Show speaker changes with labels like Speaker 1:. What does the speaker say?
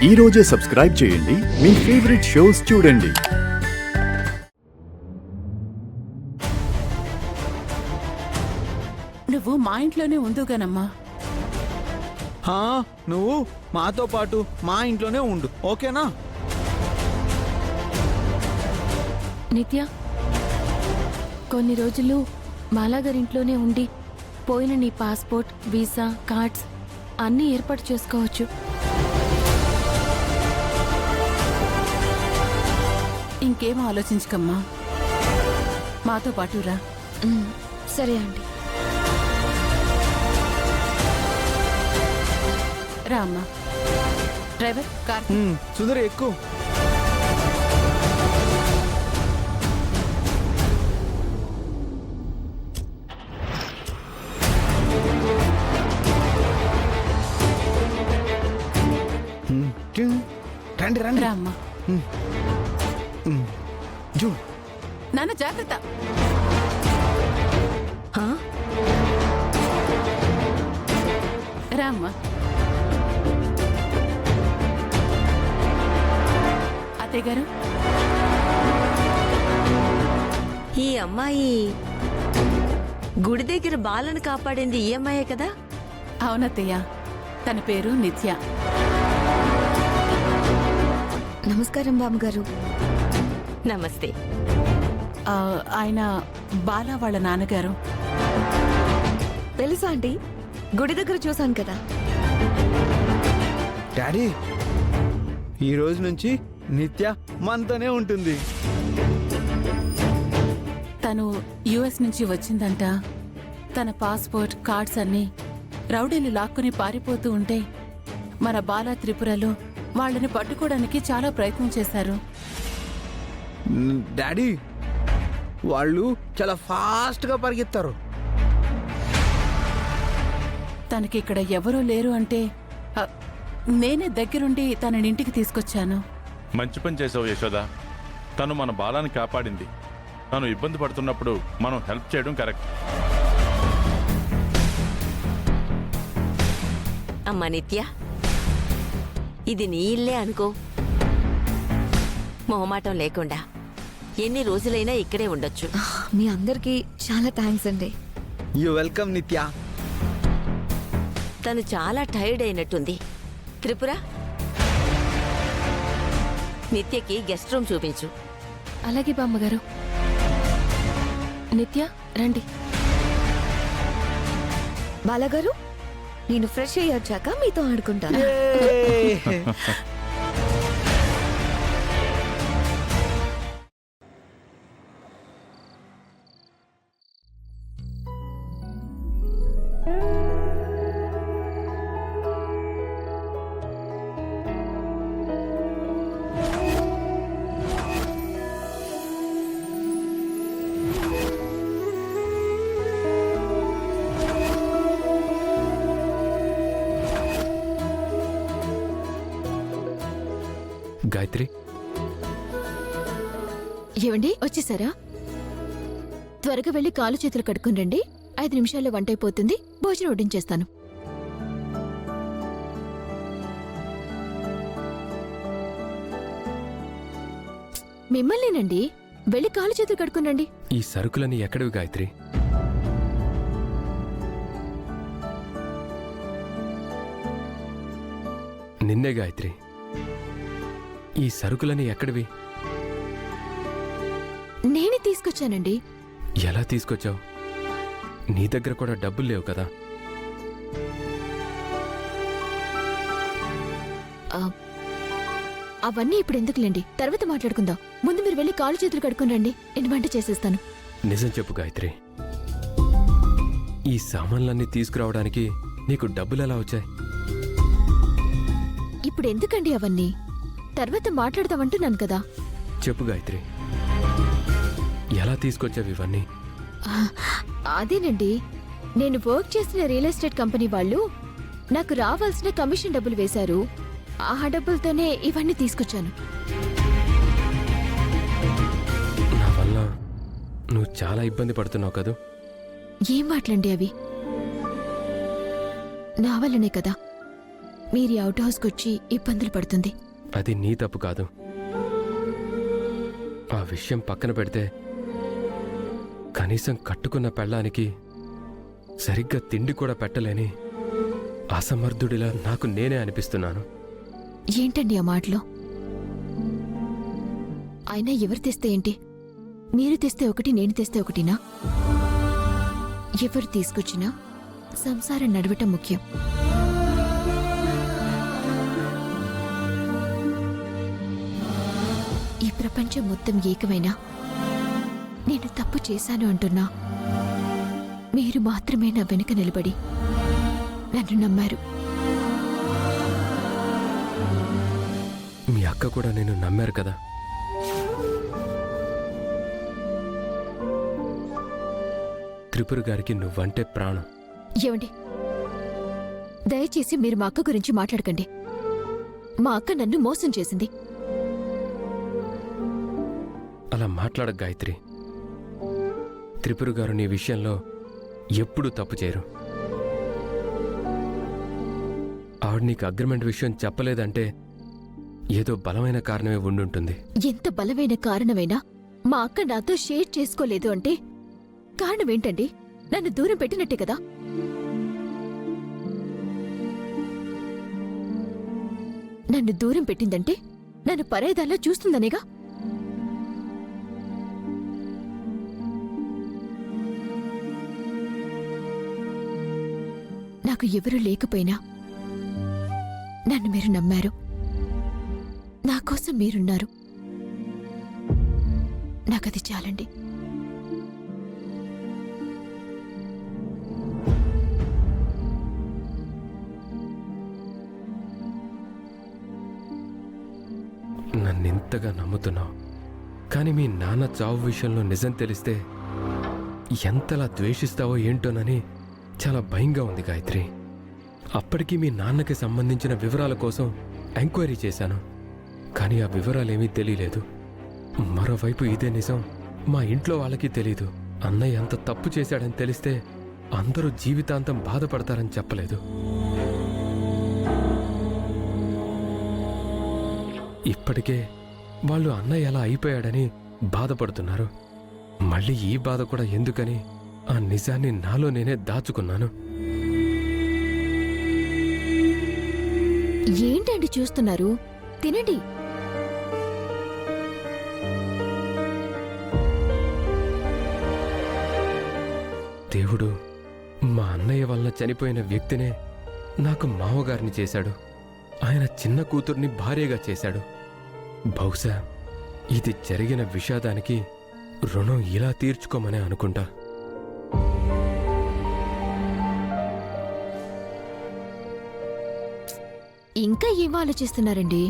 Speaker 1: ఈ రోజే సబ్స్క్రైబ్ చేయండి, మీ ఫేవరెట్ షోస్ చూడండి.
Speaker 2: నువ్వు మా ఇంట్లోనే ఉందుగానమ్మా.
Speaker 3: నువ్వు మాతో పాటు మా ఇంట్లోనే ఉండు, ఓకేనా?
Speaker 4: నిత్య, కొన్ని రోజులు మాలాగారింట్లోనే ఉండి పోయిన నీ పాస్పోర్ట్, వీసా, కార్డ్స్ అన్నీ ఏర్పాటు చేసుకోవచ్చు.
Speaker 2: ఇంకేం ఆలోచించకమ్మా, మాతో పాటు రా.
Speaker 4: సరే ఆంటీ.
Speaker 2: రా అమ్మా. Driver, car.
Speaker 3: సుందరి ఎక్కువ. రండి రండి.
Speaker 2: రా అమ్మా. నాన్న జాగ్రత్త. రా అమ్మా. అత్తయ్య గారు,
Speaker 5: ఈ అమ్మాయి గుడి దగ్గర బాలను కాపాడింది ఈ అమ్మాయే కదా?
Speaker 2: అవునత్తయ్య, తన పేరు నిత్య.
Speaker 4: నమస్కారం బామ్మగారు.
Speaker 5: నమస్తే.
Speaker 2: ఆయన బాలా వాళ్ళ నాన్నగారు.
Speaker 4: తెలుసా ఆంటీ, గుడి దగ్గర చూసాను కదా.
Speaker 3: డాడీ, ఈ రోజు నుంచి నిత్య మనతోనే ఉంటుంది.
Speaker 2: తను యుఎస్ నుంచి వచ్చిందంట. తన పాస్పోర్ట్, కార్డ్స్ అన్నీ రౌడీలు లాక్కుని పారిపోతూ ఉంటే మన బాలా త్రిపురలో వాళ్ళని పట్టుకోవడానికి చాలా ప్రయత్నం చేశారు.
Speaker 3: డాడీ, వాళ్ళు చాలా ఫాస్ట్గా పరిగెత్తారు.
Speaker 2: తనకి ఇక్కడ ఎవరూ లేరు అంటే నేనే దగ్గరుండి తనని ఇంటికి తీసుకొచ్చాను.
Speaker 6: మంచి పని చేసావు యశోద. తను మన బాలాన్ని కాపాడింది. తను ఇబ్బంది పడుతున్నప్పుడు మనం హెల్ప్ చేయడం కరెక్ట్.
Speaker 5: అమ్మా నిత్య, ఇది నీ ఇల్లే అనుకో. మొహమాటం లేకుండా ఎన్ని రోజులైనా ఇక్కడే ఉండొచ్చు.
Speaker 4: మీ అందరికీ చాలా థ్యాంక్స్ అండి.
Speaker 3: యు వెల్కమ్ నిత్య.
Speaker 5: తను చాలా టైర్డ్ అయినట్టుంది. త్రిపుర, నిత్యకి గెస్ట్ రూమ్ చూపించు.
Speaker 4: అలాగే బామ్మగారు. నిత్య, రండి. బాలగారు, నేను ఫ్రెష్ అయ్యి వచ్చాక మీతో ఆడుకుంటాను.
Speaker 7: గాయత్రి,
Speaker 4: ఏవండి, వచ్చేసారా? త్వరగా వెళ్ళి కాలు చేతులు కడుక్కుని రండి. 5 నిమిషాల్లో వంట అయిపోతుంది. భోజనం వడ్డించేస్తాను. మిమ్మల్నేనండి. వెళ్ళి కాలు చేతులు కడుక్కుని రండి.
Speaker 7: ఈ సరుకులని ఎక్కడివి గాయత్రి? నిన్నే గాయత్రి. ఈ సరుకులని ఎక్కడివి?
Speaker 4: నేనే తీసుకొచ్చానండి.
Speaker 7: ఎలా తీసుకొచ్చావు? నీ దగ్గర కూడా డబ్బులు లేవు కదా?
Speaker 4: అవన్నీ ఇప్పుడు ఎందుకులేండి, తర్వాత మాట్లాడుకుందాం. ముందు మీరు వెళ్ళి కాలు చేతులు కడుక్కుని రండి. నేను వంట చేసేస్తాను.
Speaker 7: నిజం చెప్పు గాయత్రి, ఈ సామాన్లన్నీ తీసుకురావడానికి నీకు డబ్బులు ఎలా వచ్చాయి?
Speaker 4: ఇప్పుడు ఎందుకండి అవన్నీ? తర్వాత మాట్లాడదామంటున్నాను కదా.
Speaker 7: చెప్పు గాయత్రి, ఎలా తీసుకొచ్చావు ఇవన్నీ?
Speaker 4: అదేనండి, నేను వర్క్ చేసిన రియల్ ఎస్టేట్ కంపెనీ వాళ్ళు నాకు రావాల్సిన కమిషన్ డబ్బులు వేశారు. ఆ డబ్బులతోనే ఇవన్నీ తీసుకొచ్చాను.
Speaker 7: నా వల్ల నువ్వు చాలా ఇబ్బంది పడుతున్నావు కదూ?
Speaker 4: ఏం మాటలండి అవి? నా వల్లనే కదా. మీరు అవుట్ హౌస్కి వచ్చి ఇబ్బందులు పడుతుంది.
Speaker 7: అది నీ తప్పు కాదు. ఆ విషయం పక్కన పెడితే కనీసం కట్టుకున్న పెళ్ళానికి సరిగ్గా తిండి కూడా పెట్టలేని అసమర్థుడిలా నాకు నేనే అనిపిస్తున్నాను.
Speaker 4: ఏంటండి ఆ మాటలో? అయినా ఎవరు తెస్తే ఏంటి? మీరు తెస్తే ఒకటి, నేను తెస్తే ఒకటినా? ఎవరు తీసుకొచ్చినా సంసారం నడవటం ముఖ్యం. ఈ ప్రపంచం మొత్తం ఏకమైనా నేను తప్పు చేశాను అంటున్నా మీరు మాత్రమే నా వెనుక నిలబడి నన్ను నమ్మారు.
Speaker 7: మీ అక్క కూడా నేను నమ్మారు కదా. త్రిపుర గారికి నువ్వంటే ప్రాణం.
Speaker 4: ఏమండి, దయచేసి మీరు మా అక్క గురించి మాట్లాడకండి. మా అక్క నన్ను మోసం చేసింది.
Speaker 7: అలా మాట్లాడ గాయత్రి. త్రిపుర గారు నీ విషయంలో ఎప్పుడూ తప్పు చేయరు. ఆవిడ నీకు అగ్రిమెంట్ విషయం చెప్పలేదంటే ఏదో బలమైన కారణమే ఉండుంటుంది.
Speaker 4: ఎంత బలమైన కారణమైనా మా అక్క నాతో షేర్ చేసుకోలేదు అంటే కారణమేంటండి? నన్ను దూరం పెట్టినట్టే కదా. నన్ను దూరం పెట్టిందంటే నన్ను పరాయిదాల్లా చూస్తుందనేగా. నాకు ఎవరూ లేకపోయినా నన్ను మీరు నమ్మారు. నా కోసం మీరున్నారు. నాకది చాలండి.
Speaker 7: నన్నింతగా నమ్ముతున్నావు, కానీ మీ నాన్న చావు విషయంలో నిజం తెలిస్తే ఎంతలా ద్వేషిస్తావో ఏంటోనని చాలా భయంగా ఉంది గాయత్రి. అప్పటికి మీ నాన్నకి సంబంధించిన వివరాల కోసం ఎంక్వైరీ చేశాను, కానీ ఆ వివరాలేమీ తెలియలేదు. మరోవైపు ఇదే నిజం మా ఇంట్లో వాళ్ళకి తెలీదు. అన్నయ్య అంత తప్పు చేశాడని తెలిస్తే అందరూ జీవితాంతం బాధపడతారని చెప్పలేదు. ఇప్పటికే వాళ్ళు అన్నయ్య ఎలా అయిపోయాడని బాధపడుతున్నారు. మళ్ళీ ఈ బాధ కూడా ఎందుకని ఆ నిజాన్ని నాలో నేనే దాచుకున్నాను.
Speaker 4: ఏంటండి చూస్తున్నారు? తినండి.
Speaker 7: దేవుడు మా అన్నయ్య వలన చనిపోయిన వ్యక్తినే నాకు మామగారిని చేశాడు. ఆయన చిన్న కూతుర్ని భార్యగా చేశాడు. బహుశా ఇది జరిగిన విషాదానికి రుణం ఇలా తీర్చుకోమనే అనుకుంటా.
Speaker 4: ఇంకా ఏం ఆలోచిస్తున్నారండి?